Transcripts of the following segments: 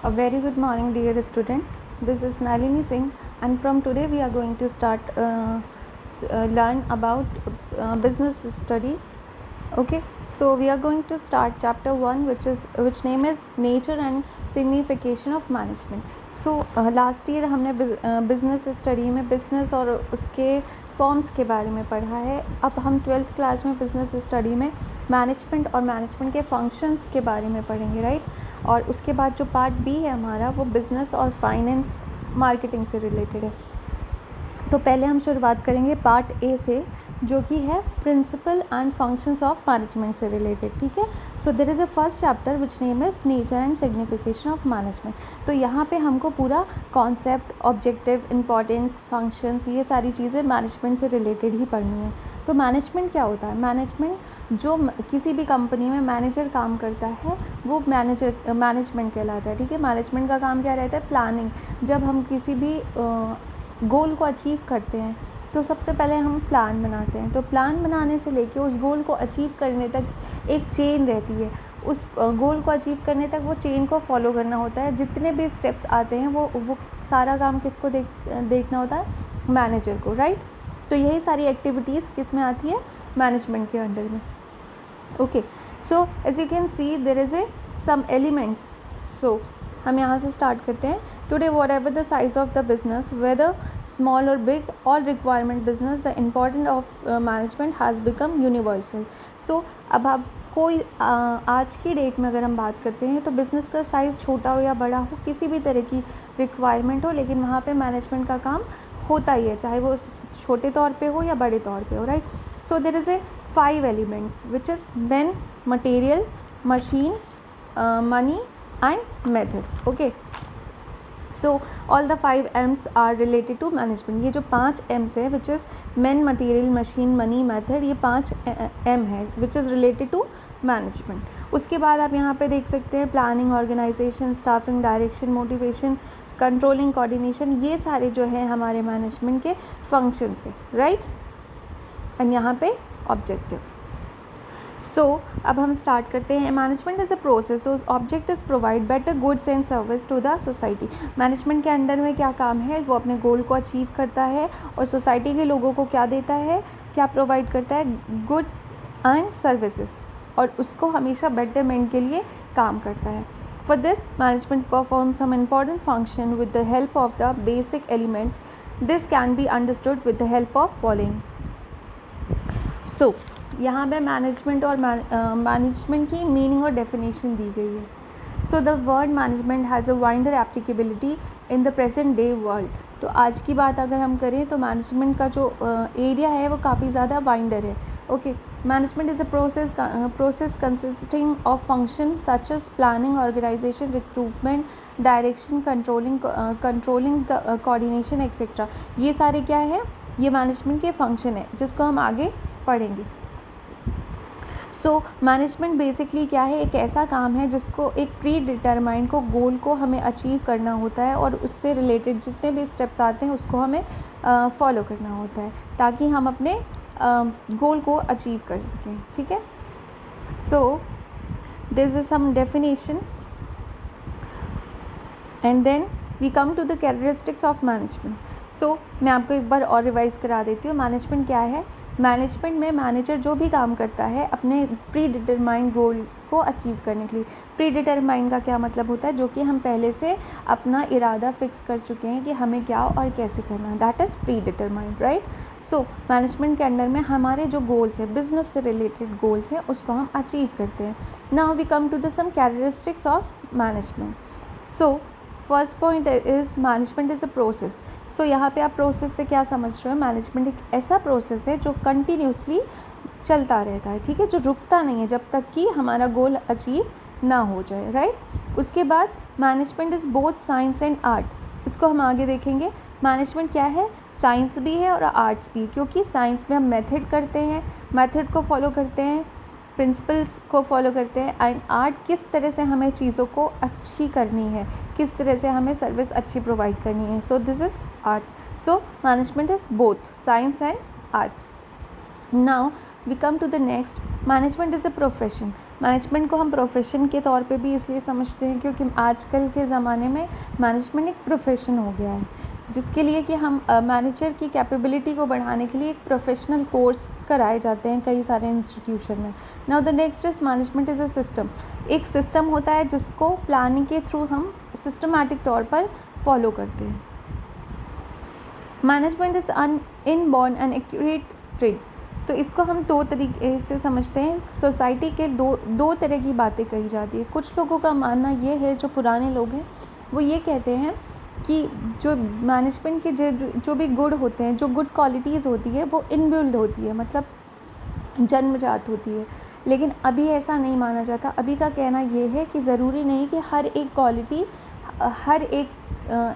A very good morning, dear student. This is Nalini Singh, and from today we are going to start learn about business study. Okay, so we are going to start chapter 1, which name is nature and signification of management. So last year हमने business study में business और उसके forms के बारे में पढ़ा है. अब हम 12th क्लास में बिजनेस स्टडी में मैनेजमेंट और मैनेजमेंट के फंक्शंस के बारे में पढ़ेंगे, राइट. और उसके बाद जो पार्ट बी है हमारा, वो बिजनेस और फाइनेंस मार्केटिंग से रिलेटेड है. तो पहले हम शुरुआत करेंगे पार्ट ए से, जो कि है principle and functions of management से रिलेटेड. ठीक है. So there is a first chapter which name is nature and signification of management. तो यहाँ पे हमको पूरा कॉन्सेप्ट, ऑब्जेक्टिव, इंपॉर्टेंस, फंक्शंस, ये सारी चीज़ें मैनेजमेंट से रिलेटेड ही पढ़नी है. तो मैनेजमेंट क्या होता है? मैनेजमेंट जो किसी भी कंपनी में मैनेजर काम करता है वो मैनेजमेंट कहलाता है. ठीक है. मैनेजमेंट का काम क्या रहता है? प्लानिंग. जब हम किसी भी गोल को अचीव करते हैं तो सबसे पहले हम प्लान बनाते हैं. तो प्लान बनाने से लेके उस गोल को अचीव करने तक एक चेन रहती है. उस गोल को अचीव करने तक वो चेन को फॉलो करना होता है. जितने भी स्टेप्स आते हैं वो सारा काम किसको देखना होता है? मैनेजर को, राइट. तो यही सारी एक्टिविटीज़ किस में आती है? मैनेजमेंट के अंडर में. Okay. So as you can see there is some elements. So हम यहाँ से स्टार्ट करते हैं. Today whatever the size of the business, whether small or big, all requirement business, the importance of management has become universal. So अब आप कोई आज की डेट में अगर हम बात करते हैं तो बिज़नेस का साइज़ छोटा हो या बड़ा हो, किसी भी तरह की रिक्वायरमेंट हो, लेकिन वहाँ पे मैनेजमेंट का काम होता ही है, चाहे वो छोटे तौर पे हो या बड़े तौर पे हो, right. So there is a 5 elements which is man, material, machine, money and method. Okay. So all the 5 M's are related to management. ये जो 5 M's है which is man, material, machine, money, method, ये 5 M है which is related to management. उसके बाद आप यहाँ पे देख सकते हैं planning, organisation, staffing, direction, motivation, controlling, coordination, ये सारे जो है हमारे मैनेजमेंट के फंक्शंस है, राइट. एंड यहाँ पे ऑब्जेक्टिव. सो अब हम स्टार्ट करते हैं. Management is a process, so object is provide better goods and service to the society. Management के अंडर में क्या काम है? वो अपने गोल को अचीव करता है और सोसाइटी के लोगों को क्या देता है, क्या प्रोवाइड करता है? गुड्स एंड सर्विसेज, और उसको हमेशा बेटरमेंट के लिए काम करता है. For this management perform some important function with the help of the basic elements. This can be understood with the help of following. So यहाँ पे मैनेजमेंट और मैनेजमेंट की मीनिंग और डेफिनेशन दी गई है. So the word management has a wider applicability in the present day world. तो आज की बात अगर हम करें तो मैनेजमेंट का जो एरिया है वो काफ़ी ज़्यादा वाइडर है. Okay. Management is a process consisting of function such as planning, organisation, recruitment, direction, controlling, coordination etcetera. ये सारे क्या है? ये मैनेजमेंट के फंक्शन है जिसको हम आगे पढ़ेंगे. सो मैनेजमेंट बेसिकली क्या है? एक ऐसा काम है जिसको एक प्री डिटरमाइंड को गोल को हमें अचीव करना होता है और उससे रिलेटेड जितने भी स्टेप्स आते हैं उसको हमें फॉलो करना होता है ताकि हम अपने गोल को अचीव कर सकें. ठीक है. So this is some definition and then we come to the characteristics of management. So मैं आपको एक बार और रिवाइज करा देती हूँ. मैनेजमेंट क्या है? मैनेजमेंट में मैनेजर जो भी काम करता है अपने प्री डिटरमाइंड गोल को अचीव करने के लिए. प्री डिटरमाइंड का क्या मतलब होता है? जो कि हम पहले से अपना इरादा फिक्स कर चुके हैं कि हमें क्या और कैसे करना है. That is pre determined, right. So management के अंडर में हमारे जो गोल्स हैं, बिजनेस से रिलेटेड गोल्स हैं, उसको हम अचीव करते हैं. Now we come to the some characteristics of management. So first point is management is a process. So यहाँ पे आप प्रोसेस से क्या समझ रहे हो? मैनेजमेंट एक ऐसा प्रोसेस है जो कंटिन्यूसली चलता रहता है. ठीक है. जो रुकता नहीं है जब तक कि हमारा गोल अचीव ना हो जाए, राइट. उसके बाद management is both science and art. इसको हम आगे देखेंगे. मैनेजमेंट क्या है? साइंस भी है और आर्ट्स भी, क्योंकि साइंस में हम मेथड करते हैं, मेथड को फॉलो करते हैं, प्रिंसिपल्स को फॉलो करते हैं. एंड आर्ट किस तरह से हमें चीज़ों को अच्छी करनी है, किस तरह से हमें सर्विस अच्छी प्रोवाइड करनी है. So this is art. So management is both science and arts. Now we come to the next. Management is a profession. Management को हम प्रोफेशन के तौर पे भी इसलिए समझते हैं क्योंकि आजकल के ज़माने में मैनेजमेंट एक प्रोफेशन हो गया है, जिसके लिए कि हम मैनेजर की कैपेबिलिटी को बढ़ाने के लिए एक प्रोफेशनल कोर्स कराए जाते हैं कई सारे इंस्टीट्यूशन में। Now the next is management is a system. एक सिस्टम होता है जिसको प्लानिंग के थ्रू हम सिस्टमैटिक तौर पर फॉलो करते हैं। Management is an inborn and accurate trade. तो इसको हम दो तरीके से समझते हैं। सोसाइटी के दो तरह की बातें कही जाती है। कुछ लोगों का मानना ये है, जो पुराने लोग हैं वो ये कहते हैं कि जो मैनेजमेंट के जो भी गुण होते हैं, जो गुड क्वालिटीज़ होती है वो इनबिल्ड होती है, मतलब जन्मजात होती है। लेकिन अभी ऐसा नहीं माना जाता। अभी का कहना ये है कि ज़रूरी नहीं कि हर एक क्वालिटी हर एक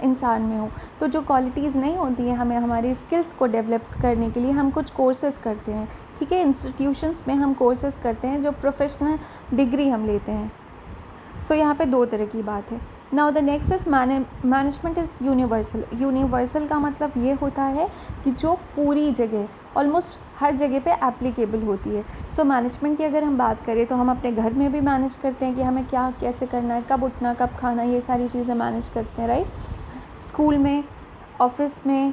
इंसान में हो। तो जो क्वालिटीज़ नहीं होती हैं, हमें हमारी स्किल्स को डेवलप करने के लिए हम कुछ कोर्सेज़ करते हैं, ठीक है। इंस्टीट्यूशंस में हम कोर्सेज़ करते हैं, जो प्रोफेशनल डिग्री हम लेते हैं। सो यहाँ पे दो तरह की बात है। Now the next is management is universal. Universal का मतलब ये होता है कि जो पूरी जगह, ऑलमोस्ट हर जगह पे एप्लीकेबल होती है। सो मैनेजमेंट की अगर हम बात करें तो हम अपने घर में भी मैनेज करते हैं कि हमें क्या कैसे करना है, कब उठना, कब खाना, ये सारी चीज़ें मैनेज करते हैं, राइट। स्कूल में, ऑफिस में,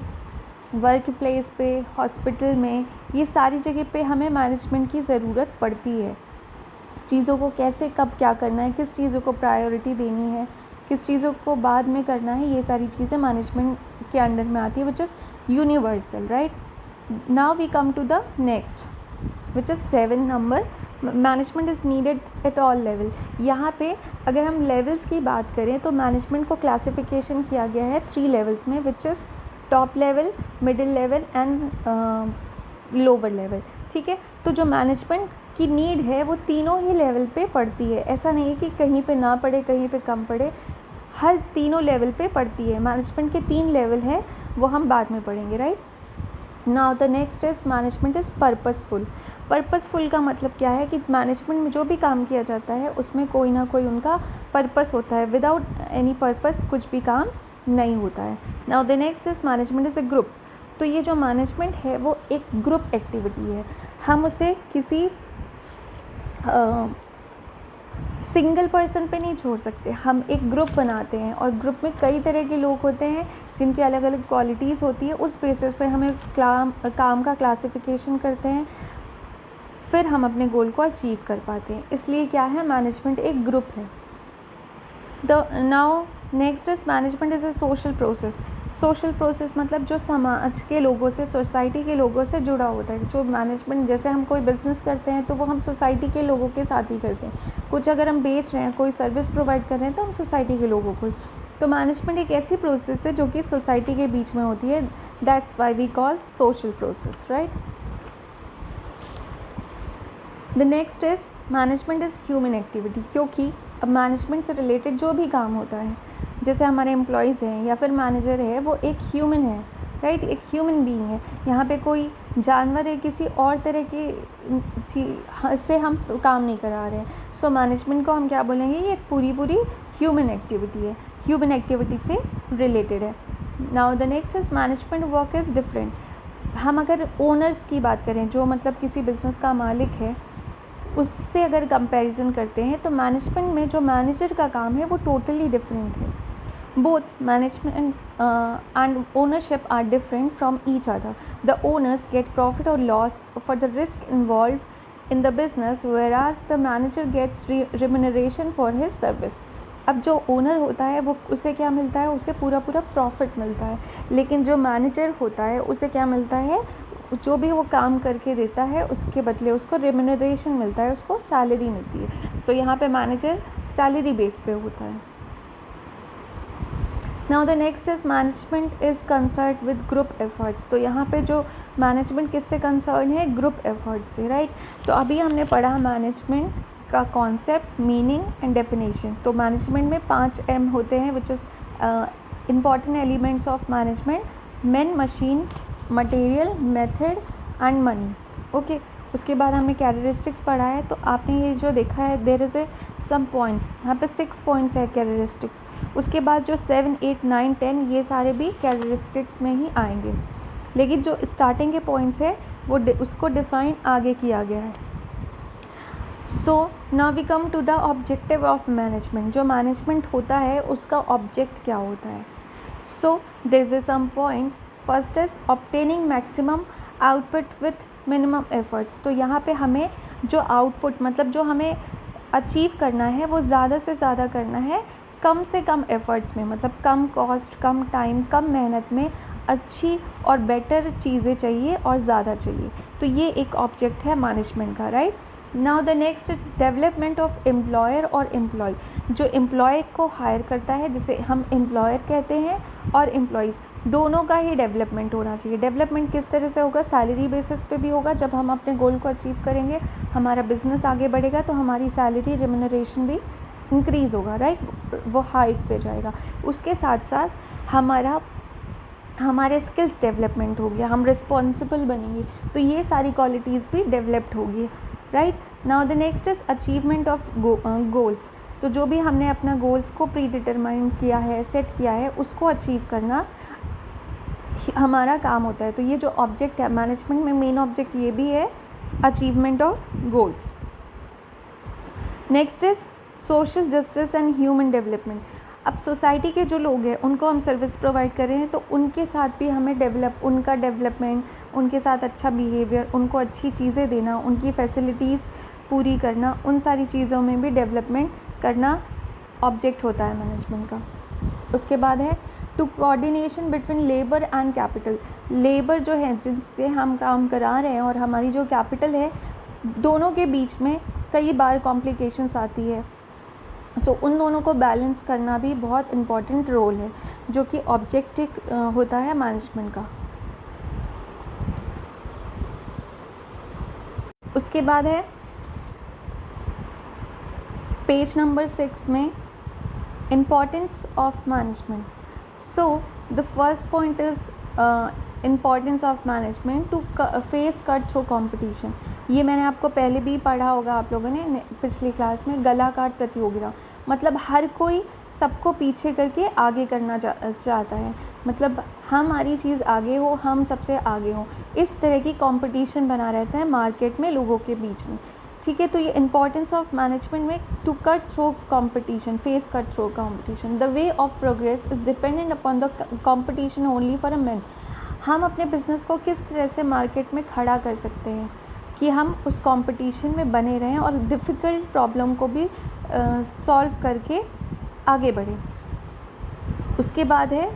वर्क प्लेस पे, हॉस्पिटल में, ये सारी जगह पे हमें मैनेजमेंट की ज़रूरत पड़ती है। चीज़ों को कैसे कब क्या करना है, किस चीज़ों को प्रायोरिटी देनी है, किस चीज़ों को बाद में करना है, ये सारी चीज़ें मैनेजमेंट के अंडर में आती है, which is universal, right. Now we come to the next, which is 7 number, management is needed at all level. यहाँ पे अगर हम लेवल्स की बात करें तो मैनेजमेंट को क्लासिफिकेशन किया गया है 3 लेवल्स में, which is top level, middle level and lower level, ठीक है। तो जो मैनेजमेंट की नीड है वो तीनों ही लेवल पे पड़ती है। ऐसा नहीं है कि कहीं पे ना पड़े, कहीं पे कम पड़े, हर तीनों लेवल पे पड़ती है। मैनेजमेंट के 3 लेवल हैं, वो हम बाद में पढ़ेंगे, right. Now the next is management is purposeful. Purposeful का मतलब क्या है कि मैनेजमेंट में जो भी काम किया जाता है उसमें कोई ना कोई उनका पर्पस होता है। विदाउट एनी पर्पस कुछ भी काम नहीं होता है। Now the next is management is a group. तो ये जो मैनेजमेंट है वो एक ग्रुप एक्टिविटी है। हम उसे किसी सिंगल पर्सन पे नहीं छोड़ सकते, हम एक ग्रुप बनाते हैं और ग्रुप में कई तरह के लोग होते हैं जिनकी अलग अलग क्वालिटीज़ होती है। उस बेसिस पे हमें काम का क्लासिफिकेशन करते हैं, फिर हम अपने गोल को अचीव कर पाते हैं। इसलिए क्या है, मैनेजमेंट एक ग्रुप है। Now next is management is a social process. Social process मतलब जो समाज के लोगों से, सोसाइटी के लोगों से जुड़ा होता है। जो मैनेजमेंट, जैसे हम कोई बिज़नेस करते हैं तो वो हम सोसाइटी के लोगों के साथ ही करते हैं। कुछ अगर हम बेच रहे हैं, कोई सर्विस प्रोवाइड कर रहे हैं तो हम सोसाइटी के लोगों को। तो मैनेजमेंट एक ऐसी प्रोसेस है जो कि सोसाइटी के बीच में होती है। That's why we call social process, right. The next is management is human activity. क्योंकि अब मैनेजमेंट से रिलेटेड जो भी काम होता है, जैसे हमारे एम्प्लॉयज़ हैं या फिर मैनेजर है, वो एक ह्यूमन है, राइट, एक ह्यूमन बीइंग है। यहाँ पे कोई जानवर है, किसी और तरह की से हम काम नहीं करा रहे हैं। सो मैनेजमेंट को हम क्या बोलेंगे, ये पूरी ह्यूमन एक्टिविटी है, ह्यूमन एक्टिविटी से रिलेटेड है। Now the next is management work is different. हम अगर ओनर्स की बात करें, जो मतलब किसी बिज़नेस का मालिक है, उससे अगर कंपैरिजन करते हैं तो मैनेजमेंट में जो मैनेजर का काम है वो टोटली डिफरेंट है। Both management and ownership are different from each other. The owners get profit or loss for the risk involved in the business, whereas the manager gets remuneration for his service. अब जो owner होता है वो, उसे क्या मिलता है, उसे पूरा प्रॉफिट मिलता है। लेकिन जो मैनेजर होता है उसे क्या मिलता है, जो भी वो काम करके देता है उसके बदले उसको रेम्यूनरेशन मिलता है, उसको सैलरी मिलती है। तो यहाँ पे मैनेजर सैलरी बेस पे होता है। Now the next is management is concern with group efforts. तो यहाँ पे जो मैनेजमेंट किससे कंसर्न है, ग्रुप एफर्ट से, राइट। तो अभी हमने पढ़ा मैनेजमेंट का कॉन्सेप्ट, मीनिंग एंड डेफिनेशन। तो मैनेजमेंट में 5 M होते हैं, which is important elements of management: man, machine, material, method and money, okay. उसके बाद हमने कैरेक्टरिस्टिक्स पढ़ा है। तो आपने ये जो देखा है, there is a some points, यहाँ पे 6 पॉइंट्स है कैरेक्टरिस्टिक्स। उसके बाद जो 7, 8, 9, 10 ये सारे भी कैरेक्टरिस्टिक्स में ही आएंगे, लेकिन जो स्टार्टिंग के पॉइंट्स है वो उसको डिफ़ाइन आगे किया गया है। So now we come to the objective of management. जो मैनेजमेंट होता है उसका ऑब्जेक्ट क्या होता है? So this is some points. First is obtaining maximum output with minimum efforts. तो यहाँ पे हमें जो आउटपुट मतलब जो हमें अचीव करना है वो ज़्यादा से ज़्यादा करना है कम से कम एफर्ट्स में, मतलब कम कॉस्ट, कम टाइम, कम मेहनत में अच्छी और बेटर चीज़ें चाहिए और ज़्यादा चाहिए। तो ये एक ऑब्जेक्ट है मैनेजमेंट का, right. Now the next, development of employer और एम्प्लॉय। जो एम्प्लॉय को हायर करता है जिसे हम एम्प्लॉयर कहते हैं, और एम्प्लॉयज़ दोनों का ही डेवलपमेंट होना चाहिए। डेवलपमेंट किस तरह से होगा? सैलरी बेसिस पे भी होगा। जब हम अपने गोल को अचीव करेंगे, हमारा बिजनेस आगे बढ़ेगा, तो हमारी सैलरी रिम्यूनरेशन भी इंक्रीज़ होगा, राइट, वो हाइक पे जाएगा। उसके साथ साथ हमारे स्किल्स डेवलपमेंट हो गया, हम रिस्पॉन्सिबल बनेंगे, तो ये सारी क्वालिटीज़ भी डेवलप्ड होगी, right. Now the next is achievement of goals. तो जो भी हमने अपना गोल्स को प्री डिटरमाइन किया है, सेट किया है, उसको अचीव करना हमारा काम होता है। तो ये जो ऑब्जेक्ट है मैनेजमेंट में, मेन ऑब्जेक्ट ये भी है, achievement of goals. Next is social justice and human development. अब सोसाइटी के जो लोग हैं उनको हम सर्विस प्रोवाइड कर रहे हैं, तो उनके साथ भी हमें उनका डेवलपमेंट, उनके साथ अच्छा बिहेवियर, उनको अच्छी चीज़ें देना, उनकी फैसिलिटीज़ पूरी करना, उन सारी चीज़ों में भी डेवलपमेंट करना ऑब्जेक्ट होता है मैनेजमेंट का। उसके बाद है to coordination between labour and capital. Labour जो है जिनसे हम काम करा रहे हैं और हमारी जो कैपिटल है, दोनों के बीच में कई बार कॉम्प्लिकेशंस आती है, तो उन दोनों को बैलेंस करना भी बहुत इम्पॉर्टेंट रोल है, जो कि ऑब्जेक्टिव होता है मैनेजमेंट का। उसके बाद है पेज नंबर 6 में importance of management. So the first point is importance of management to face cut through competition. ये मैंने आपको पहले भी पढ़ा होगा आप लोगों ने पिछली क्लास में, गला काट प्रतियोगिता। मतलब हर कोई सबको पीछे करके आगे करना चाहता है, मतलब हमारी चीज़ आगे हो, हम सबसे आगे हों, इस तरह की कंपटीशन बना रहता है मार्केट में लोगों के बीच में, ठीक है। तो ये इंपॉर्टेंस ऑफ मैनेजमेंट में to cut through competition, face cut through competition. The way of progress is dependent upon the competition only for a man. हम अपने बिजनेस को किस तरह से मार्केट में खड़ा कर सकते हैं कि हम उस कंपटीशन में बने रहें और डिफ़िकल्ट प्रॉब्लम को भी सॉल्व करके आगे बढ़ें। उसके बाद है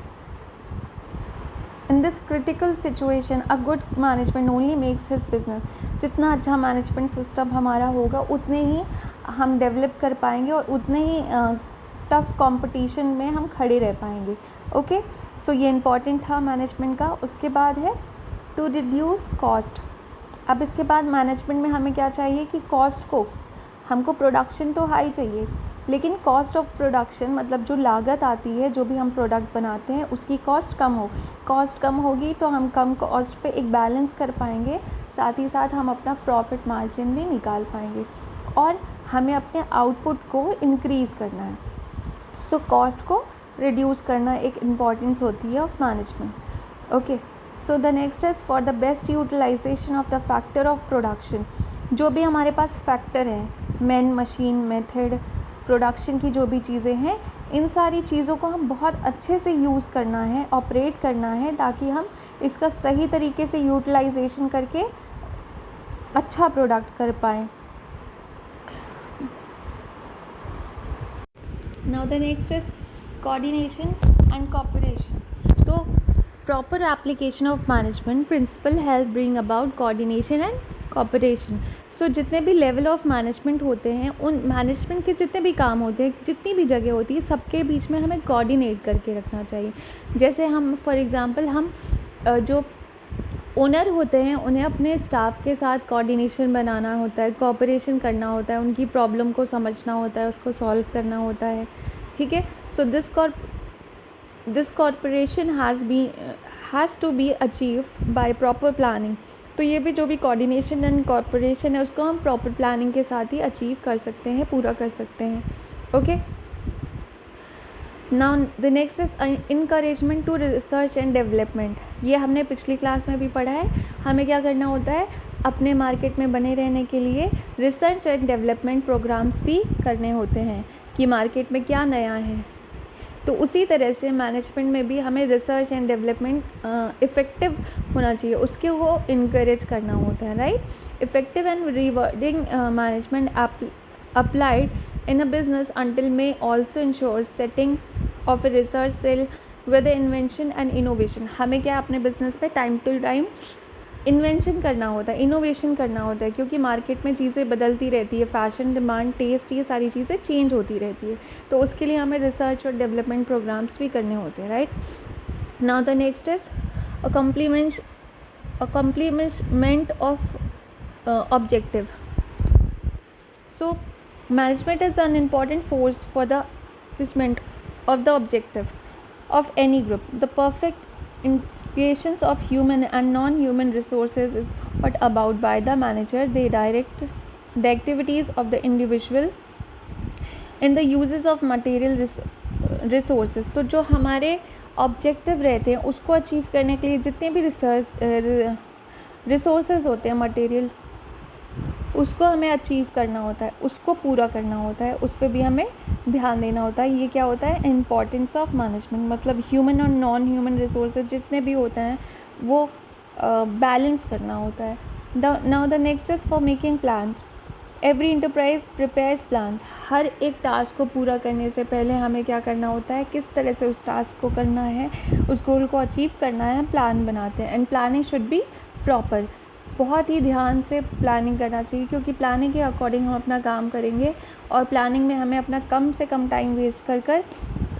in this critical situation a good management only makes his business. जितना अच्छा मैनेजमेंट सिस्टम हमारा होगा उतने ही हम डेवलप कर पाएंगे और उतने ही टफ कंपटीशन में हम खड़े रह पाएंगे, ओके। सो ये इम्पॉर्टेंट था मैनेजमेंट का। उसके बाद है टू रिड्यूस कॉस्ट। अब इसके बाद मैनेजमेंट में हमें क्या चाहिए कि कॉस्ट को, हमको प्रोडक्शन तो हाई चाहिए, लेकिन कॉस्ट ऑफ प्रोडक्शन मतलब जो लागत आती है, जो भी हम प्रोडक्ट बनाते हैं उसकी कॉस्ट कम हो। कॉस्ट कम होगी तो हम कम कॉस्ट पे एक बैलेंस कर पाएंगे, साथ ही साथ हम अपना प्रॉफिट मार्जिन भी निकाल पाएंगे, और हमें अपने आउटपुट को इंक्रीज़ करना है। सो कॉस्ट को रिड्यूस करना एक इम्पॉर्टेंस होती है of management, okay. So the next is for the best utilisation of the factor of production. जो भी हमारे पास फैक्टर हैं, मैन, मशीन, मेथड, प्रोडक्शन की जो भी चीज़ें हैं, इन सारी चीज़ों को हम बहुत अच्छे से यूज़ करना है, ऑपरेट करना है, ताकि हम इसका सही तरीके से यूटिलाइजेशन करके अच्छा प्रोडक्ट कर पाएँ। Now the next is coordination and cooperation. तो proper application of management principle has bring about coordination and cooperation. So जितने भी लेवल ऑफ मैनेजमेंट होते हैं, उन मैनेजमेंट के जितने भी काम होते हैं, जितनी भी जगह होती है, सबके बीच में हमें कोऑर्डिनेट करके रखना चाहिए। जैसे हम फॉर एग्ज़ाम्पल हम जो ओनर होते हैं उन्हें अपने स्टाफ के साथ कोऑर्डिनेशन बनाना होता है, कोऑपरेशन करना होता है, उनकी प्रॉब्लम को समझना होता है, उसको सॉल्व करना होता है, ठीक है। So this corporation has to be achieve by proper planning. तो ये भी जो भी कोऑर्डिनेशन एंड कॉर्पोरेशन है उसको हम प्रॉपर प्लानिंग के साथ ही अचीव कर सकते हैं, पूरा कर सकते हैं, okay. Now the next is encouragement to research and development. ये हमने पिछली क्लास में भी पढ़ा है। हमें क्या करना होता है, अपने मार्केट में बने रहने के लिए रिसर्च एंड डेवलपमेंट प्रोग्राम्स भी करने होते हैं कि मार्केट में क्या नया है। तो उसी तरह से मैनेजमेंट में भी हमें रिसर्च एंड डेवलपमेंट इफ़ेक्टिव होना चाहिए, उसके वो इनकरेज करना होता है, right. Effective and rewarding management applied in a business until may also ensure setting of a research cell with the invention and innovation। हमें क्या अपने बिजनेस पे टाइम टू टाइम इन्वेंशन करना होता है, इनोवेशन करना होता है, क्योंकि मार्केट में चीज़ें बदलती रहती है, फैशन, डिमांड, टेस्ट, ये सारी चीज़ें चेंज होती रहती है। तो उसके लिए हमें रिसर्च और डेवलपमेंट प्रोग्राम्स भी करने होते हैं, right. Now the next is accomplishment of objective. So management is an important force for the achievement of the objective of any group. The perfect integrations of human and non-human resources is brought about by the manager. They direct the activities of the individual in the uses of material resources। तो जो हमारे objective रहते हैं उसको achieve करने के लिए जितने भी रिसोर्सेज होते हैं, मटेरियल, उसको हमें अचीव करना होता है, उसको पूरा करना होता है, उस पर भी हमें ध्यान देना होता है। ये क्या होता है, इम्पॉर्टेंस ऑफ मैनेजमेंट। मतलब ह्यूमन और नॉन ह्यूमन रिसोर्सेज जितने भी होते हैं वो बैलेंस करना होता है। Now the next is for making plans. Every enterprise prepares plans. हर एक टास्क को पूरा करने से पहले हमें क्या करना होता है, किस तरह से उस टास्क को करना है, उस गोल को अचीव करना है, प्लान बनाते हैं। And planning should be proper. बहुत ही ध्यान से प्लानिंग करना चाहिए, क्योंकि प्लानिंग के अकॉर्डिंग हम अपना काम करेंगे और प्लानिंग में हमें अपना कम से कम टाइम वेस्ट कर कर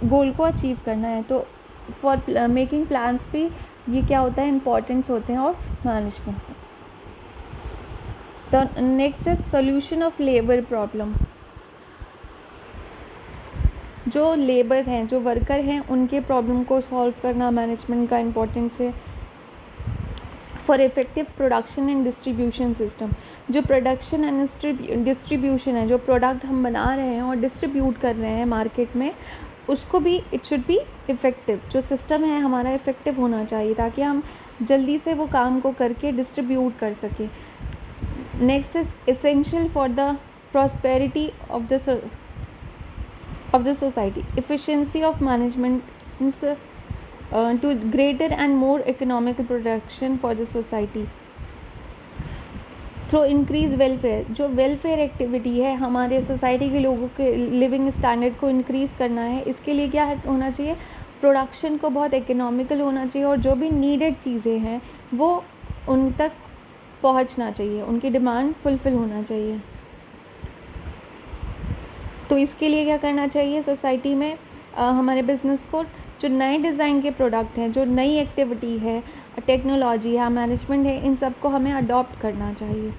गोल को अचीव करना है। तो फॉर मेकिंग प्लान्स भी ये क्या होता है, इम्पॉर्टेंस होते हैं ऑफ मैनेजमेंट। तो next is solution of labour problem. जो लेबर हैं, जो वर्कर हैं, उनके प्रॉब्लम को सॉल्व करना मैनेजमेंट का इम्पोर्टेंस है। For effective production and distribution system. जो प्रोडक्शन एंड डिस्ट्रीब्यूशन है, जो प्रोडक्ट हम बना रहे हैं और डिस्ट्रीब्यूट कर रहे हैं मार्केट में, उसको भी इट शुड बी इफ़ेक्टिव। जो सिस्टम है हमारा इफ़ेक्टिव होना चाहिए ताकि हम जल्दी से वो काम को करके डिस्ट्रीब्यूट कर सकें। Next is essential for the prosperity of the society. Efficiency of management to greater and more economical production for the society through increase welfare। जो वेलफेयर एक्टिविटी है, हमारे सोसाइटी के लोगों के लिविंग स्टैंडर्ड को इंक्रीज़ करना है, इसके लिए क्या होना चाहिए, प्रोडक्शन को बहुत इकोनॉमिकल होना चाहिए और जो भी नीडेड चीज़ें हैं वो उन तक पहुंचना चाहिए, उनकी डिमांड फुलफ़िल होना चाहिए। तो इसके लिए क्या करना चाहिए, सोसाइटी में हमारे बिजनेस को जो नए डिज़ाइन के प्रोडक्ट हैं, जो नई एक्टिविटी है, टेक्नोलॉजी है, मैनेजमेंट है, इन सब को हमें अडॉप्ट करना चाहिए।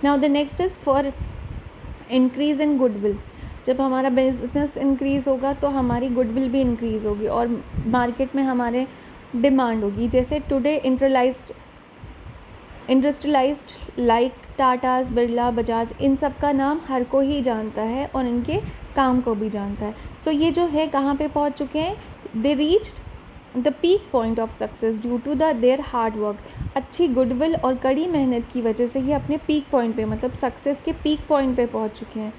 Now the next is for increase in goodwill. जब हमारा बिजनेस इंक्रीज़ होगा तो हमारी गुडविल भी इंक्रीज़ होगी और मार्केट में हमारे डिमांड होगी। जैसे today industrialised like Tatas, Birla, Bajaj, इन सब का नाम हर कोई ही जानता है और इनके काम को भी जानता है। सो ये जो है कहाँ पे पहुँच चुके हैं, they reached the peak point of success due to their hard work। अच्छी गुडविल और कड़ी मेहनत की वजह से ये अपने पीक पॉइंट पे, मतलब सक्सेस के पीक पॉइंट पे पहुंच चुके हैं,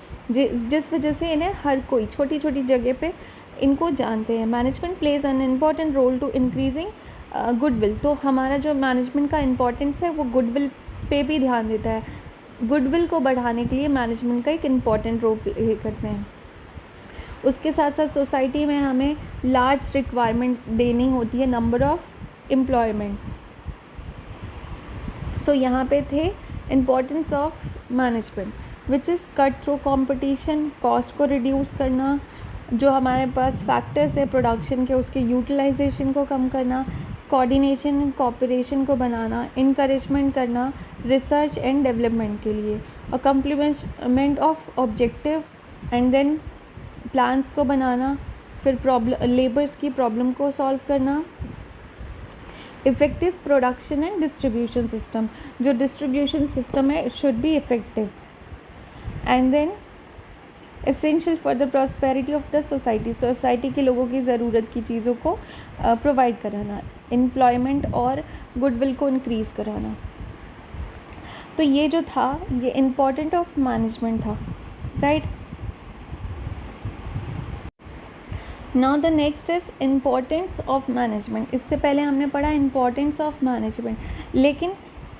जिस वजह से इन्हें हर कोई छोटी छोटी जगह पे इनको जानते हैं। Management plays an important role to increasing goodwill. तो हमारा जो मैनेजमेंट का इम्पोर्टेंस है वो गुडविल पे भी ध्यान देता है। गुडविल को बढ़ाने के लिए मैनेजमेंट का एक इम्पॉर्टेंट रोल प्ले करते हैं। उसके साथ साथ सोसाइटी में हमें लार्ज रिक्वायरमेंट देनी होती है, नंबर ऑफ एम्प्लॉयमेंट। सो यहाँ पे थे importance of management which is cut through competition, cost को रिड्यूस करना, जो हमारे पास फैक्टर्स है प्रोडक्शन के उसके यूटिलाइजेशन को कम करना, कोऑर्डिनेशन कोऑपरेशन को बनाना, इनकरेजमेंट करना रिसर्च एंड डेवलपमेंट के लिए, और complement of objective and then plans को बनाना, फिर लेबर्स की प्रॉब्लम को सॉल्व करना, effective production and distribution system. जो डिस्ट्रीब्यूशन सिस्टम है it should be effective, and then essential for the prosperity of the society. Society के लोगों की ज़रूरत की चीज़ों को प्रोवाइड कराना, एम्प्लॉयमेंट और गुडविल को इंक्रीज़ कराना। तो तो ये जो था ये इम्पोर्टेंट ऑफ मैनेजमेंट था, right. Now the next is importance of management. इससे पहले हमने पढ़ा इम्पोर्टेंस ऑफ मैनेजमेंट, लेकिन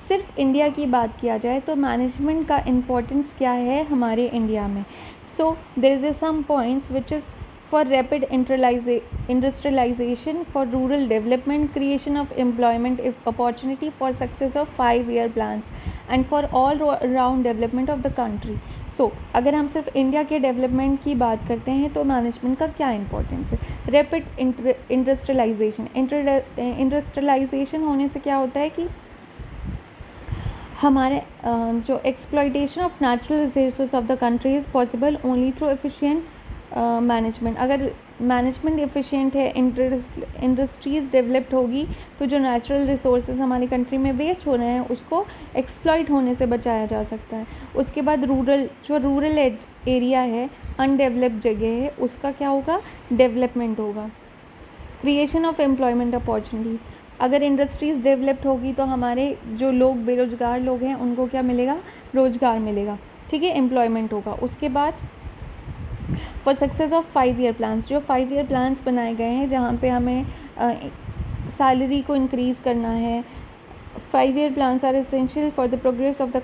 सिर्फ इंडिया की बात किया जाए तो मैनेजमेंट का इम्पोर्टेंस क्या है हमारे इंडिया में। So there is some points which is for rapid industrialization, for rural development, creation of employment opportunity, for success of 5-year plans and for all round development of the country. So अगर हम सिर्फ India के development की बात करते हैं तो management का क्या इंपॉर्टेंस है। रैपिड इंडस्ट्रियलाइजेशन होने से क्या होता है कि हमारे जो exploitation of natural resources of the country is possible only through efficient management. अगर मैनेजमेंट एफिशिएंट है, इंडस्ट्रीज़ डेवलप्ड होगी तो जो नेचुरल रिसोर्सेज हमारी कंट्री में वेस्ट हो रहे हैं उसको एक्सप्लॉइट होने से बचाया जा सकता है। उसके बाद रूरल एरिया है, अनडेवलप्ड जगह है, उसका क्या होगा, डेवलपमेंट होगा। क्रिएशन ऑफ एम्प्लॉयमेंट अपॉर्चुनिटी, अगर इंडस्ट्रीज़ डेवलप्ड होगी तो हमारे जो लोग बेरोजगार लोग हैं उनको क्या मिलेगा, रोजगार मिलेगा, ठीक है, एम्प्लॉयमेंट होगा। उसके बाद for success of 5-year plans, जो 5-year प्लान्स बनाए गए हैं जहाँ पे हमें सैलरी को इंक्रीज़ करना है। 5-year plans are essential for the progress of the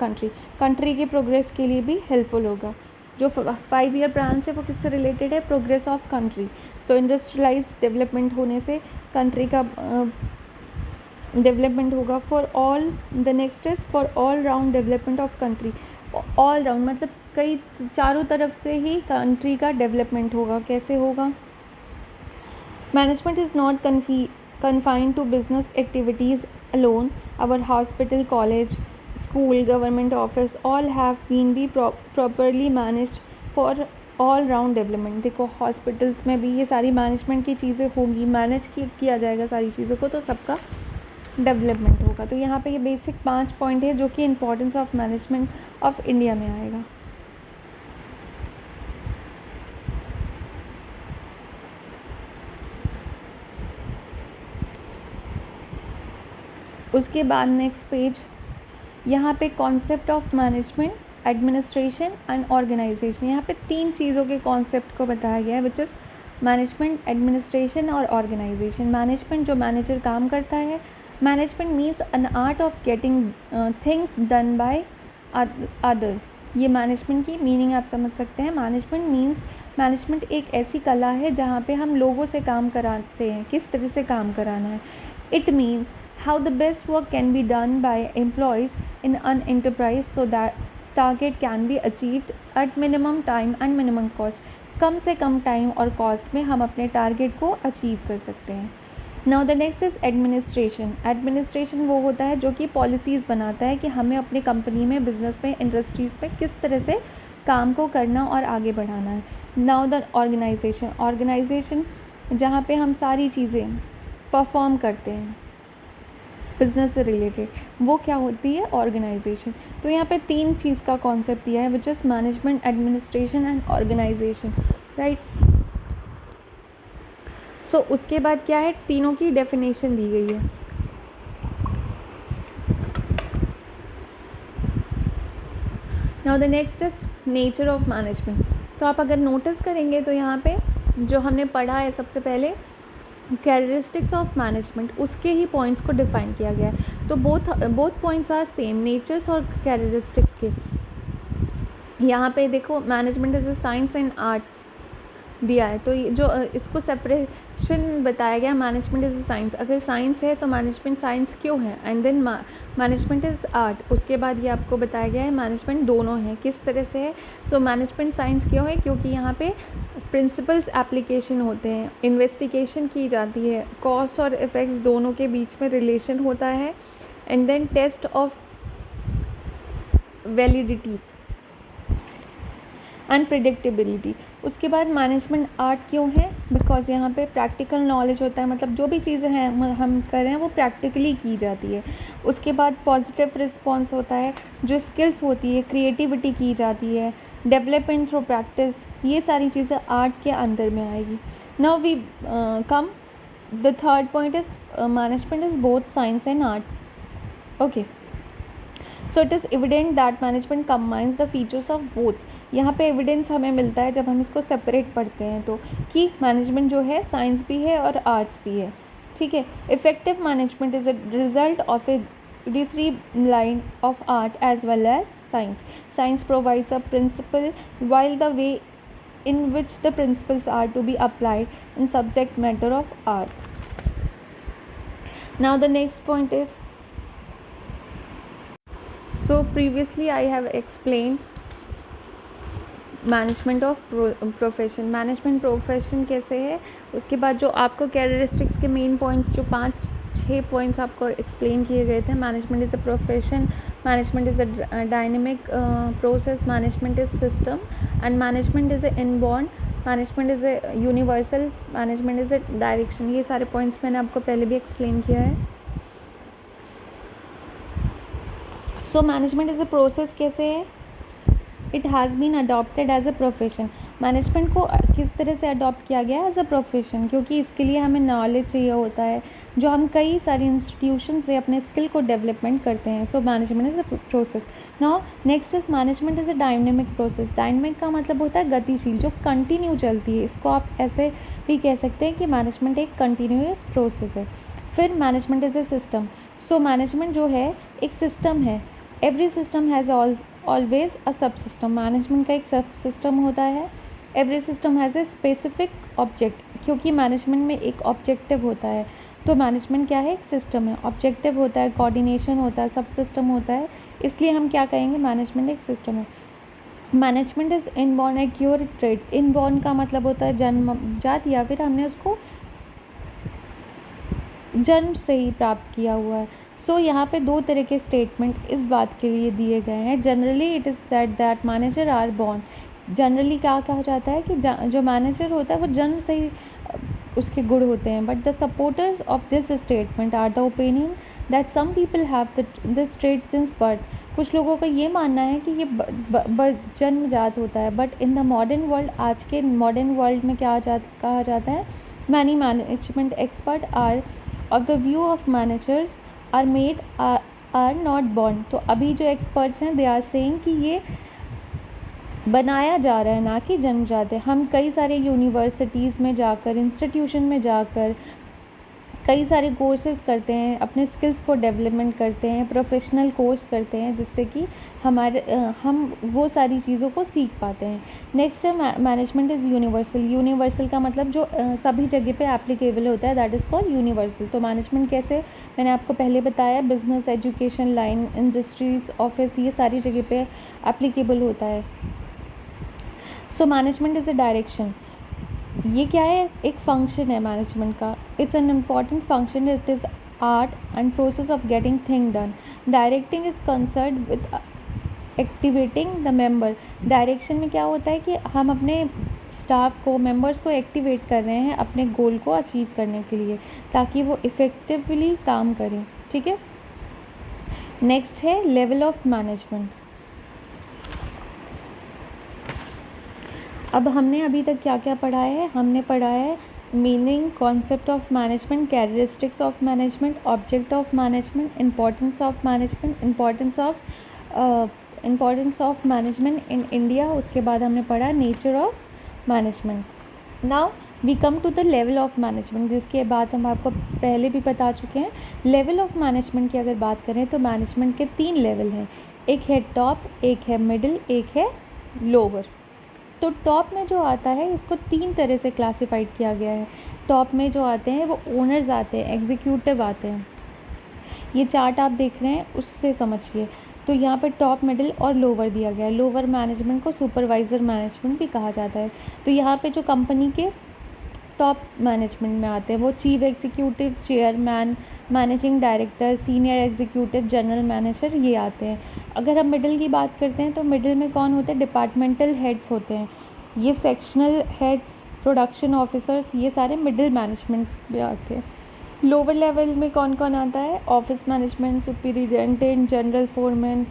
country के प्रोग्रेस के लिए भी हेल्पफुल होगा। जो 5-year प्लान्स है वो किससे रिलेटेड है, progress of country. So industrialise development होने से कंट्री का डेवलपमेंट होगा। For all the next is for all round development of country. All round मतलब कई चारों तरफ से ही कंट्री का डेवलपमेंट होगा। कैसे होगा, management is not confined to business activities alone. Our hospital, college, school, government office all have been properly managed for all round development. देखो हॉस्पिटल्स में भी ये सारी मैनेजमेंट की चीज़ें होंगी, मैनेज किया जाएगा सारी चीज़ों को तो सबका डेवलपमेंट होगा। तो यहाँ पे ये बेसिक 5 पॉइंट है जो कि importance of management of India में आएगा। उसके बाद नेक्स्ट पेज, यहाँ पे concept of management, administration and organisation. यहाँ पे 3 चीज़ों के कॉन्सेप्ट को बताया गया है विच इज़ मैनेजमेंट, एडमिनिस्ट्रेशन और ऑर्गेनाइजेशन। मैनेजमेंट जो मैनेजर काम करता है, management means an art of getting things done by other. ये मैनेजमेंट की मीनिंग आप समझ सकते हैं। मैनेजमेंट एक ऐसी कला है जहाँ पे हम लोगों से काम कराते हैं, किस तरह से काम कराना है। It means how the best work can be done by employees in an enterprise so that target can be achieved at minimum time and minimum cost। कम से कम टाइम और कॉस्ट में हम अपने टारगेट को अचीव कर सकते हैं। Now the next is administration. Administration वो होता है जो कि पॉलिसीज़ बनाता है कि हमें अपनी कंपनी में, बिजनेस में, इंडस्ट्रीज़ में किस तरह से काम को करना और आगे बढ़ाना है। नाउ द ऑर्गेनाइजेशन जहाँ पे हम सारी चीज़ें परफॉर्म करते हैं बिजनेस से रिलेटेड, वो क्या होती है, ऑर्गेनाइजेशन। तो यहाँ पे 3 चीज़ का कॉन्सेप्ट दिया है which is management, administration and organisation, right. So उसके बाद क्या है, तीनों की डेफिनेशन दी गई है। Now the next is nature of management. तो आप अगर नोटिस करेंगे तो यहाँ पे जो हमने पढ़ा है सबसे पहले कैरेक्टरिस्टिक्स ऑफ मैनेजमेंट, उसके ही पॉइंट्स को डिफाइन किया गया है। तो both points are same, natures और कैरेक्टरिस्टिक्स के। यहाँ पे देखो management is a science and arts दिया है, तो ये जो इसको सेपरेशन बताया गया, मैनेजमेंट इज अ साइंस। अगर साइंस है तो मैनेजमेंट साइंस क्यों है, and then management is art. उसके बाद ये आपको बताया गया है मैनेजमेंट दोनों है, किस तरह से है। सो मैनेजमेंट साइंस क्यों है, क्योंकि यहाँ पे प्रिंसिपल्स एप्लीकेशन होते हैं, इन्वेस्टिगेशन की जाती है, कॉस्ट और इफेक्ट्स दोनों के बीच में रिलेशन होता है, and then test of validity and predictability. उसके बाद मैनेजमेंट आर्ट क्यों है, बिकॉज यहाँ पे प्रैक्टिकल नॉलेज होता है, मतलब जो भी चीज़ें हैं हम कर रहे हैं वो प्रैक्टिकली की जाती है। उसके बाद पॉजिटिव रिस्पॉन्स होता है, जो स्किल्स होती है, क्रिएटिविटी की जाती है, डेवलपमेंट थ्रू प्रैक्टिस, ये सारी चीज़ें आर्ट के अंदर में आएगी। Now we come the third point is management is both science and arts. Okay, so it is evident that management combines the features of both. यहाँ पे एविडेंस हमें मिलता है जब हम इसको सेपरेट पढ़ते हैं तो, कि मैनेजमेंट जो है साइंस भी है और आर्ट्स भी है, ठीक है। Effective management is a result of A discipline of art as well as science. Science provides a principle, while the way in which the principles are to be applied in subject matter of art. Now the next point is, so previously I have explained management of profession. Management profession कैसे है, उसके बाद जो आपको characteristics के main points जो 5-6 points आपको explain किए गए थे। Management is a profession, management is a dynamic process, management is system, and management is a inborn, management is a universal, management is a direction. ये सारे पॉइंट्स मैंने आपको पहले भी एक्सप्लेन किया है। So management is a process कैसे है, it has been adopted as a profession. Management को किस तरह से अडॉप्ट किया गया एज अ प्रोफेशन, क्योंकि इसके लिए हमें नॉलेज चाहिए होता है जो हम कई सारे इंस्टीट्यूशन से अपने स्किल को डेवलपमेंट करते हैं। सो management is a process. Now next is management is a dynamic process. Dynamic का मतलब होता है गतिशील, जो कंटिन्यू चलती है। इसको आप ऐसे भी कह सकते हैं कि मैनेजमेंट एक कंटिन्यूअस प्रोसेस है। फिर management is a system. So management जो है एक सिस्टम है। Every system has always a सब सिस्टम। मैनेजमेंट का एक सब सिस्टम होता है। Every system has a specific object, क्योंकि मैनेजमेंट में एक ऑब्जेक्टिव होता है। तो मैनेजमेंट क्या है, एक सिस्टम है, ऑब्जेक्टिव होता है, कोऑर्डिनेशन होता है, सब सिस्टम होता है, इसलिए हम क्या कहेंगे, मैनेजमेंट एक सिस्टम है। Management is inborn accrue trade. Inborn का मतलब होता है जन्मजात, या फिर हमने उसको जन्म से ही प्राप्त किया हुआ है। सो यहाँ पे 2 तरह के स्टेटमेंट इस बात के लिए दिए गए हैं। Generally it is said that manager are born. Generally क्या कहा जाता है कि जो मैनेजर होता है वो जन्म से ही उसके गुण होते हैं। But the supporters of this statement are the opinion that some people have this trait since birth. कुछ लोगों का ये मानना है कि ये जन्मजात होता है। But in the modern world, आज के मॉडर्न वर्ल्ड में क्या कहा जाता है, many management expert are of the view of managers are made are not born. तो अभी जो एक्सपर्ट्स हैं दे आर सेइंग कि ये बनाया जा रहा है, ना कि जन्मजात है। हम कई सारे यूनिवर्सिटीज़ में जाकर, इंस्टीट्यूशन में जाकर कई सारे कोर्सेज करते हैं, अपने स्किल्स को डेवलपमेंट करते हैं, प्रोफेशनल कोर्स करते हैं, जिससे कि हम वो सारी चीज़ों को सीख पाते हैं। नेक्स्ट है मैनेजमेंट इज़ यूनिवर्सल। यूनिवर्सल का मतलब जो सभी जगह पे एप्लीकेबल होता है, दैट इज़ कॉल्ड यूनिवर्सल। तो मैनेजमेंट कैसे, मैंने आपको पहले बताया, business, education line, industries, office, ये सारी जगह पे एप्लीकेबल होता है। So management is a direction. ये क्या है, एक फंक्शन है मैनेजमेंट का। It's an important function, it is art and process of getting thing done. Directing is concern with activating the member. Direction में क्या होता है कि हम अपने स्टाफ को, मेंबर्स को एक्टिवेट कर रहे हैं अपने गोल को अचीव करने के लिए, ताकि वो इफ़ेक्टिवली काम करें, ठीक है। नेक्स्ट है लेवल ऑफ मैनेजमेंट। अब हमने अभी तक क्या क्या पढ़ा है, हमने पढ़ा है meaning, concept of management, characteristics of management, object of management, importance of management, importance of management in India. उसके बाद हमने पढ़ा nature of management. Now we come to the level of management, जिसके बाद हम आपको पहले भी बता चुके हैं। लेवल ऑफ मैनेजमेंट की अगर बात करें तो मैनेजमेंट के 3 लेवल हैं। एक है टॉप, एक है मिडिल, एक है लोअर। तो टॉप में जो आता है, इसको 3 तरह से क्लासिफाइड किया गया है। टॉप में जो आते हैं वो ओनर्स आते हैं, एग्जीक्यूटिव आते हैं। ये चार्ट आप देख रहे हैं, उससे समझिए। तो यहाँ पे टॉप, मिडिल और लोअर दिया गया है। लोअर मैनेजमेंट को सुपरवाइजर मैनेजमेंट भी कहा जाता है। तो यहाँ पे जो कंपनी के टॉप मैनेजमेंट में आते हैं वो chief executive, chairman, managing director, senior executive, general manager, ये आते हैं। अगर हम मिडिल की बात करते हैं तो मिडिल में कौन होते हैं, डिपार्टमेंटल हेड्स होते हैं, ये सेक्शनल हेड्स, प्रोडक्शन ऑफिसर्स, ये सारे मिडिल मैनेजमेंट में आते हैं। लोअर लेवल में कौन कौन आता है, office management, superintendent, general foreman,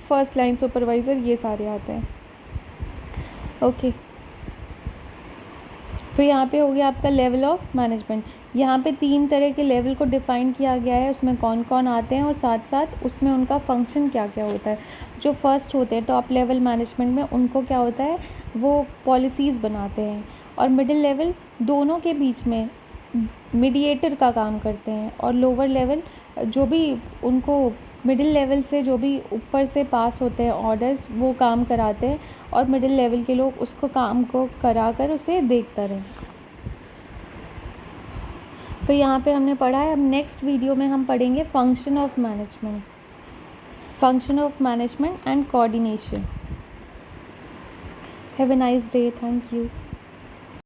first line supervisor, ये सारे आते हैं। ओके, तो यहाँ पे हो गया आपका लेवल ऑफ मैनेजमेंट। यहाँ पे 3 तरह के लेवल को डिफ़ाइन किया गया है, उसमें कौन कौन आते हैं और साथ साथ उसमें उनका फंक्शन क्या क्या होता है। जो फर्स्ट होते हैं टॉप लेवल मैनेजमेंट में, उनको क्या होता है, वो पॉलिसीज़ बनाते हैं। और मिडिल लेवल दोनों के बीच में मीडिएटर का काम करते हैं। और लोअर लेवल जो भी उनको मिडिल लेवल से जो भी ऊपर से पास होते हैं ऑर्डर्स, वो काम कराते हैं और मिडिल लेवल के लोग उसको काम को करा कर उसे देखते रहें। तो यहाँ पे हमने पढ़ा है। अब नेक्स्ट वीडियो में हम पढ़ेंगे function of management and coordination. Have a nice day. Thank you.